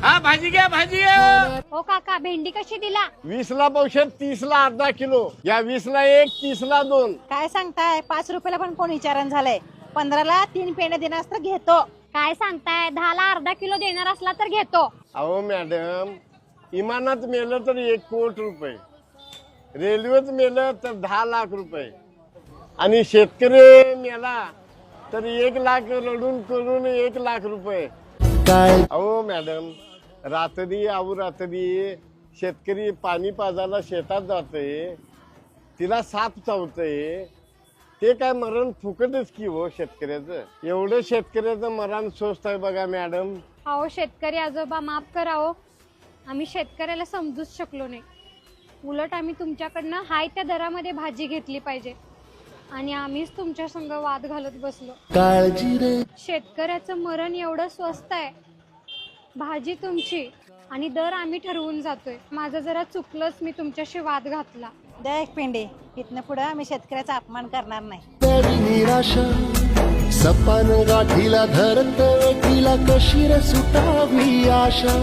हा भाजी घ्या भाजी घ्या. हो काका, भेंडी कशी दिला? 20ला पावशेर, 30ला अर्धा किलो. या 20ला 1, 30ला 2. काय सांगताय? 5 रुपयाला पण कोण विचारण झालंय. 15ला 3 पेंड्या देणार असतं घेतो. काय सांगताय? 10ला अर्धा किलो देणार असला तर घेतो. अहो मॅडम, इमानात मेलं तर 1 कोटी रुपये, रेल्वेत मेलं तर 10 लाख रुपये, आणि शेतकरी मेला तर 1 लाख रडून करून 1 लाख रुपये. अहो मॅडम, रात्री शेतकरी पाणी पाजायला शेतात जाते, तिला साप चावतंय, ते काय मरण फुकटच की हो शेतकऱ्याचं. एवढं शेतकऱ्याचं मरण स्वस्त आहे बघा मॅडम. अहो शेतकरी आजोबा, माफ करा हो, आम्ही शेतकऱ्याला समजूच शकलो नाही. उलट आम्ही तुमच्याकडनं हाय त्या दरामध्ये भाजी घेतली पाहिजे, आणि आम्हीच तुमच्या संग वाद घालत बसलो. शेतकऱ्याचं मरण एवढं स्वस्त आहे, भाजी तुमची आणि दर आम्ही ठरवून जातोय. माझं जरा चुकलंच, मी तुमच्याशी वाद घातला. द्या 1 पेंडी. इथनं पुढे आम्ही शेतकऱ्याचा अपमान करणार नाही. निराशा सपान गाठीला धरत एकीला कशी रे सुटावी आशा.